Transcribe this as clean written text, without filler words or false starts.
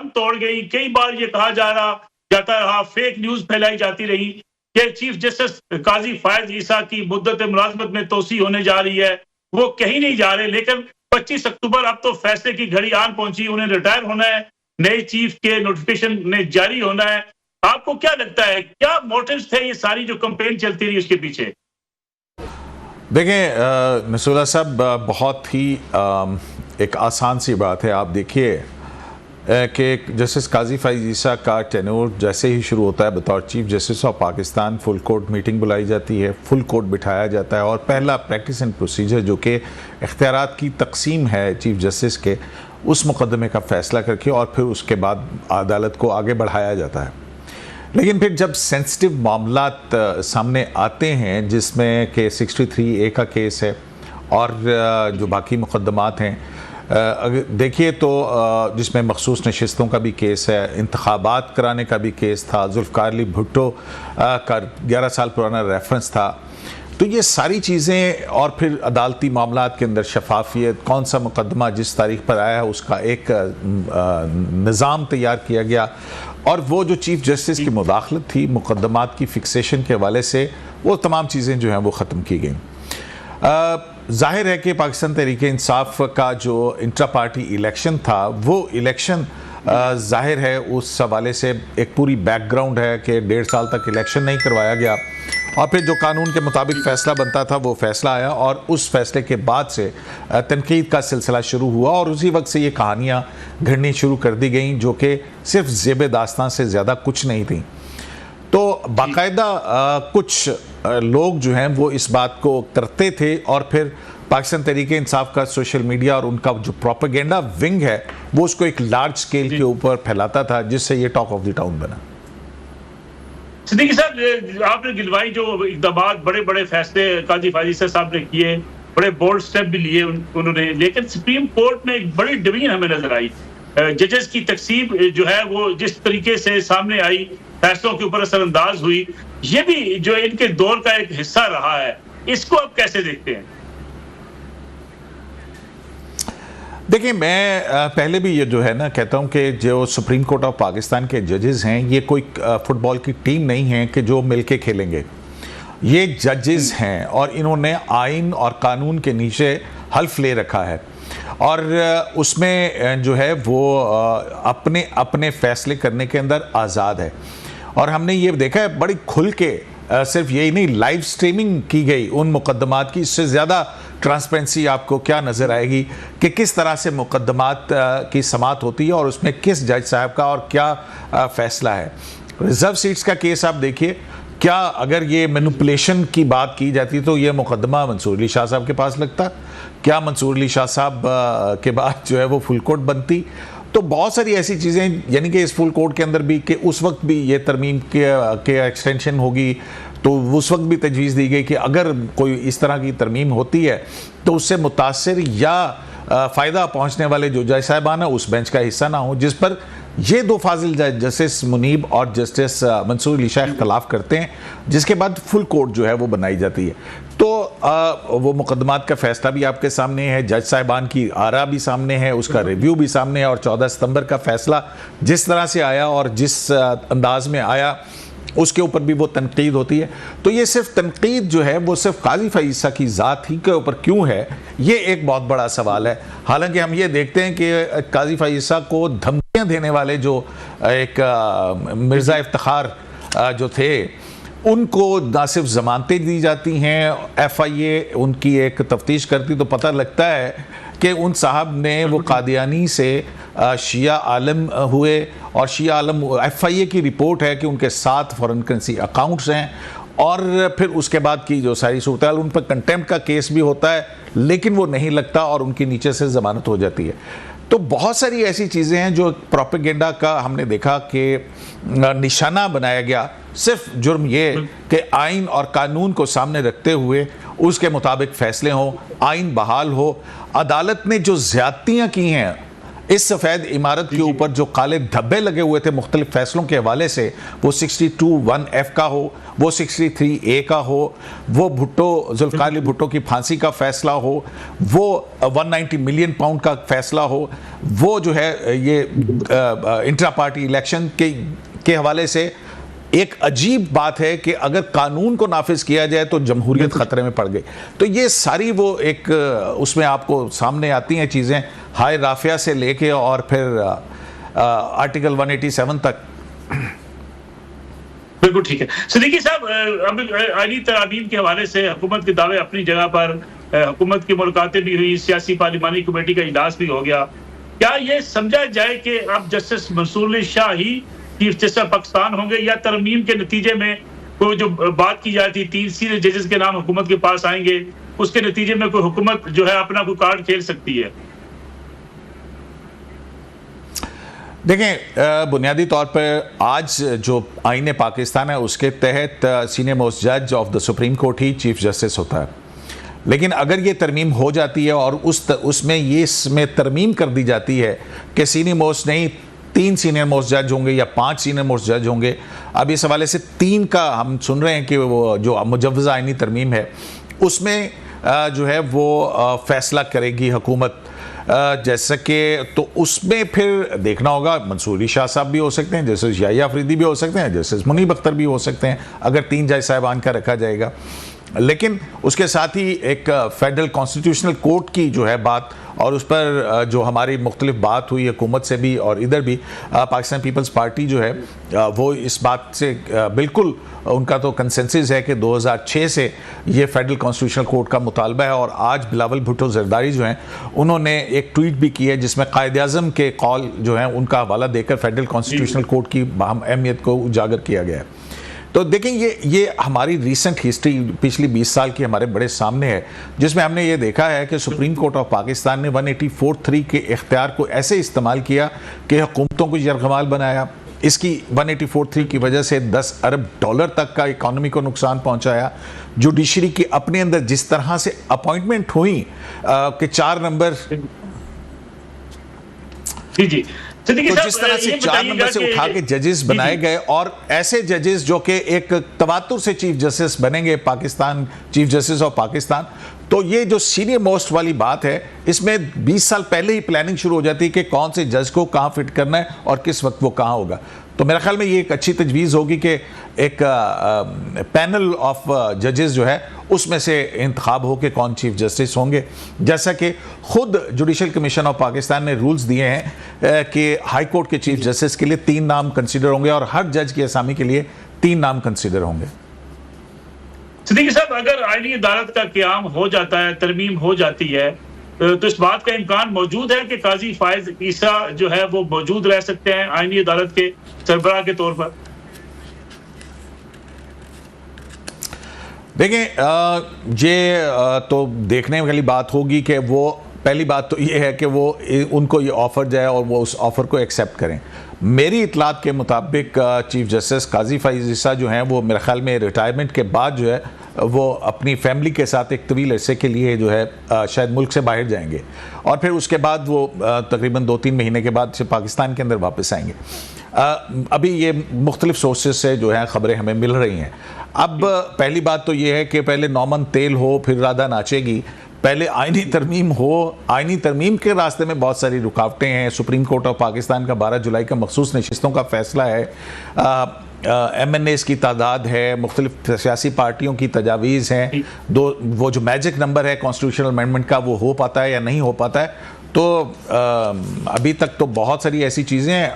दम तोड़ गई। कई बार ये कहा जाता रहा, फेक न्यूज़ फैलाई जाती रही कि चीफ जस्टिस काजी फायज ईसा की मुद्दत मुलाजमत में तोसी होने जा रही है, वो कहीं नहीं जा रहे। लेकिन 25 अक्टूबर अब तो फैसले की घड़ी आन पहुंची, उन्हें रिटायर होना है, नए चीफ के नोटिफिकेशन ने जारी होना है। आपको क्या लगता है, क्या मोटिव्स थे ये सारी जो कैंपेन चलती रही उसके पीछे? देखें नसूला साहब, बहुत ही एक आसान सी बात है। आप देखिए कि जस्टिस काजी फायज ईसा का टेन्योर जैसे ही शुरू होता है बतौर chief justice of Pakistan, full court meeting बुलाई जाती है, फुल कोर्ट बिठाया जाता है और पहला प्रैक्टिस एंड प्रोसीजर जो कि इख्तियारात की तकसीम है चीफ जस्टिस के, उस मुकदमे का फ़ैसला करके और फिर उसके बाद अदालत को आगे बढ़ाया जाता है। लेकिन फिर जब सेंसिटिव मामलात सामने आते हैं जिसमें कि 63A का केस है और जो बाकी मुकदमात हैं, अगर देखिए तो जिसमें मखसूस नशिस्तों का भी केस है, इंतखाबात कराने का भी केस था, जुल्फ़िकार अली भुट्टो का 11 साल पुराना रेफरेंस था, तो ये सारी चीज़ें और फिर अदालती मामलात के अंदर शफाफियत, कौन सा मुकदमा जिस तारीख पर आया है उसका एक निज़ाम तैयार किया गया और वो जो चीफ जस्टिस की मुदाखलत थी मुकदमात की फिक्सेशन के हवाले से, वो तमाम चीज़ें जो हैं वो ख़त्म की गई। जाहिर है कि पाकिस्तान तहरीक इंसाफ का जो इंट्रा पार्टी इलेक्शन था, वो इलेक्शन जाहिर है उस हवाले से एक पूरी बैकग्राउंड है कि 1.5 साल तक इलेक्शन नहीं करवाया गया और फिर जो कानून के मुताबिक फ़ैसला बनता था वो फ़ैसला आया और उस फैसले के बाद से तनकीद का सिलसिला शुरू हुआ और उसी वक्त से ये कहानियाँ घड़नी शुरू कर दी गई जो कि सिर्फ ज़ेब दास्तां से ज़्यादा कुछ नहीं थी। तो बाकायदा कुछ लोग जो हैं वो इस बात को करते थे और फिर पाकिस्तान तहरीक इंसाफ का सोशल मीडिया और उनका जो प्रोपेगेंडा विंग है वो उसको एक लार्ज स्केल के ऊपर फैलाता था, जिससे ये टॉक ऑफ द टाउन बना। सिद्दीकी साहब, आपने गिलवाई जो इक़दामात, बड़े बड़े फैसले काजी फायज ईसा साहब ने किए, बड़े बोल्ड स्टेप भी लिए उन्होंने, लेकिन सुप्रीम कोर्ट में एक बड़ी डिवीजन हमें नजर आई। जजेस की तकसीम जो है वो जिस तरीके से सामने आई, फैसलों के ऊपर असरअंदाज हुई, ये भी जो इनके दौर का एक हिस्सा रहा है। इसको आप कैसे देखते हैं? देखिए, मैं पहले भी ये जो है ना कहता हूँ कि जो सुप्रीम कोर्ट ऑफ पाकिस्तान के जजेस हैं ये कोई फुटबॉल की टीम नहीं है कि जो मिलके खेलेंगे। ये जजेस हैं और इन्होंने आइन और कानून के नीचे हल्फ ले रखा है और उसमें जो है वो अपने अपने फैसले करने के अंदर आज़ाद है। और हमने ये देखा है बड़ी खुल के, सिर्फ यही नहीं, लाइव स्ट्रीमिंग की गई उन मुकदमात की। इससे ज़्यादा ट्रांसपेरेंसी आपको क्या नज़र आएगी कि किस तरह से मुकदमात की समाअत होती है और उसमें किस जज साहब का और क्या फ़ैसला है। रिज़र्व सीट्स का केस आप देखिए, क्या अगर ये मैनिपुलेशन की बात की जाती तो ये मुकदमा मंसूर अली शाह साहब के पास लगता? क्या मंसूर अली शाह साहब के बाद जो है वो फुल कोर्ट बनती? तो बहुत सारी ऐसी चीज़ें, यानी कि इस फुल कोर्ट के अंदर भी कि उस वक्त भी ये तरमीम के एक्सटेंशन होगी तो उस वक्त भी तजवीज़ दी गई कि अगर कोई इस तरह की तरमीम होती है तो उससे मुतासिर या फ़ायदा पहुँचने वाले जो जज साहिबान है उस बेंच का हिस्सा ना हो, जिस पर ये दो फाजिल जज जस्टिस मुनीब और जस्टिस मंसूर अली शाह इख्तलाफ करते हैं, जिसके बाद फुल कोर्ट जो है वो बनाई जाती है। तो वो मुकदमात का फ़ैसला भी आपके सामने है, जज साहिबान की आरा भी सामने है, उसका रिव्यू भी सामने है और 14 सितंबर का फ़ैसला जिस तरह से आया और जिस अंदाज में आया उसके ऊपर भी वो तनकीद होती है। तो ये सिर्फ तनकीद जो है वो सिर्फ काजी फायज ईसा की ज़ात ही के ऊपर क्यों है, ये एक बहुत बड़ा सवाल है। हालांकि हम ये देखते हैं कि काजी फायज ईसा को धमकियाँ देने वाले जो एक मिर्ज़ा इफ्तिखार जो थे उनको ना सिर्फ ज़मानतें दी जाती हैं, FIA उनकी एक तफ्तीश करती तो पता लगता है कि उन साहब ने वो कादियानी से शिया आलम हुए और शिया आलम, FIA की रिपोर्ट है कि उनके 7 फॉरेन करेंसी अकाउंट्स हैं और फिर उसके बाद की जो सारी सूरत उन पर कंटेम्प्ट का केस भी होता है लेकिन वो नहीं लगता और उनकी नीचे से ज़मानत हो जाती है। तो बहुत सारी ऐसी चीज़ें हैं जो प्रोपेगेंडा का हमने देखा कि निशाना बनाया गया। सिर्फ जुर्म ये कि आइन और कानून को सामने रखते हुए उसके मुताबिक फ़ैसले हों, आइन बहाल हो। अदालत ने जो ज़्यादतियाँ की हैं इस सफ़ेद इमारत के ऊपर जो काले धब्बे लगे हुए थे मुख्तलिफ फैसलों के हवाले से, वो 62(1)(f) का हो, वो 63(a) का हो, वो जुल्फ़िकार भुट्टो की फांसी का फैसला हो, वो 190 मिलियन पाउंड का फैसला हो, वो जो है ये इंट्रा पार्टी इलेक्शन के हवाले से एक अजीब बात है कि अगर कानून को नाफिज किया जाए तो जमहूरियत खतरे में पड़ गई। तो ये सारी वो एक उसमें आपको सामने आती हैं चीज़ें, हाय राफिया से लेके और फिर आर्टिकल 187 तक। बिल्कुल ठीक है सिद्दीकी साहब, अब आईनी तरामीम के हवाले से हुकूमत के दावे अपनी जगह पर, हुकूमत की मुलाकातें भी हुई, सियासी पार्लिमानी कमेटी का इजलास भी हो गया। क्या ये समझा जाए कि अब जस्टिस मंसूर अली शाह ही चीफ जस्टिस पाकिस्तान होंगे, या तरमीम के नतीजे में कोई जो बात की जाती 3 सीनियर जजेस के नाम हुकूमत के पास आएंगे, उसके नतीजे में कोई हुकूमत जो है अपना कोई कार्ड खेल सकती है? देखें, बुनियादी तौर पर आज जो आईन पाकिस्तान है उसके तहत सीनियर मोस्ट जज of the supreme court he chief justice होता है। लेकिन अगर ये तरमीम हो जाती है और उसमें इसमें तरमीम कर दी जाती है कि सीनियर मोस्ट नहीं 3 सीनियर मोस्ट जज होंगे या 5 सीनियर मोस्ट जज होंगे, अब इस हवाले से 3 का हम सुन रहे हैं कि वो जो मुजव्वज़ा आईनी तरमीम है उसमें जो है वो फैसला करेगी हुकूमत, जैसा कि तो उसमें फिर देखना होगा मंसूर अली शाह साहब भी हो सकते हैं, जैसे याहिया अफरीदी भी हो सकते हैं, जैसे मुनीब अख्तर भी हो सकते हैं अगर 3 जज साहिबान का रखा जाएगा। लेकिन उसके साथ ही एक फेडरल कॉन्स्टिट्यूशनल कोर्ट की जो है बात, और उस पर जो हमारी मुख्तलिफ बात हुई हुकूमत से भी और इधर भी, पाकिस्तान पीपल्स पार्टी जो है वो इस बात से बिल्कुल उनका तो कंसेंसस है कि 2006 से ये फेडरल कॉन्स्टिट्यूशनल कोर्ट का मुतालबा है। और आज बिलावल भुट्टो जरदारी जो हैं उन्होंने एक ट्वीट भी की है जिसमें कायद-ए-आज़म के कॉल जो हैं उनका हवाला देकर फेडरल कॉन्स्टिट्यूशनल कोर्ट की अहमियत को उजागर किया गया है। तो देखें, ये हमारी रीसेंट हिस्ट्री पिछली 20 साल की हमारे बड़े सामने है, जिसमें हमने ये देखा है कि सुप्रीम कोर्ट ऑफ पाकिस्तान ने 184(3) के इख्तियार को ऐसे इस्तेमाल किया कि हुकूमतों को यरगमाल बनाया। इसकी 184(3) की वजह से $10 अरब तक का इकॉनमी को नुकसान पहुंचाया। जुडिशरी की अपने अंदर जिस तरह से अपॉइंटमेंट हुई कि 4 नंबर जी तो जिस तरह से 4 नंबर से उठा के जजेस बनाए गए, और ऐसे जजेस जो कि एक तवातुर से चीफ जस्टिस बनेंगे Pakistan, chief justice of Pakistan, तो ये जो सीनियर मोस्ट वाली बात है इसमें 20 साल पहले ही प्लानिंग शुरू हो जाती है कि कौन से जज को कहाँ फिट करना है और किस वक्त वो कहाँ होगा। तो मेरे ख्याल में ये एक अच्छी तजवीज़ होगी कि एक पैनल ऑफ जजेस जो है उसमें से इंतखाब हो के कौन चीफ जस्टिस होंगे, जैसा कि खुद जुडिशल कमीशन ऑफ पाकिस्तान ने रूल्स दिए हैं कि हाई कोर्ट के चीफ जस्टिस के लिए 3 नाम कंसिडर होंगे और हर जज की असामी के लिए 3 नाम कंसिडर होंगे। सिद्दीकी साहब, अगर आईनी अदालत का क़याम हो जाता है, तरमीम हो जाती है, तो इस बात का इम्कान मौजूद है कि काजी फायज ईसा जो है वो मौजूद रह सकते हैं आईनी अदालत के सरबराह के तौर पर? देखें, ये तो देखने वाली बात होगी कि वो, पहली बात तो ये है कि वो उनको ये ऑफ़र जाए और वो उस ऑफ़र को एक्सेप्ट करें। मेरी इतलात के मुताबिक चीफ जस्टिस काजी फायज ईसा जो हैं वो मेरे ख्याल में रिटायरमेंट के बाद जो है वो अपनी फैमिली के साथ एक तवील अरसे के लिए जो है शायद मुल्क से बाहर जाएंगे, और फिर उसके बाद वो तकरीबन 2-3 महीने के बाद से पाकिस्तान के अंदर वापस आएंगे। अभी ये मुख्तलिफ सोर्सेज से जो है ख़बरें हमें मिल रही हैं। अब पहली बात तो ये है कि पहले नौमन तेल हो, फिर राधा नाचेगी, पहले आईनी तरमीम हो। आईनी तरमीम के रास्ते में बहुत सारी रुकावटें हैं। सुप्रीम कोर्ट ऑफ पाकिस्तान का 12 जुलाई का मखसूस नशिस्तों का फैसला है, MNAs की तादाद है, मुख्तलिफ सियासी पार्टियों की तजावीज़ हैं, वो जो मैजिक नंबर है कॉन्स्टिट्यूशनल अमेंडमेंट का वो हो पाता है या नहीं हो पाता है। तो अभी तक तो बहुत सारी ऐसी चीज़ें हैं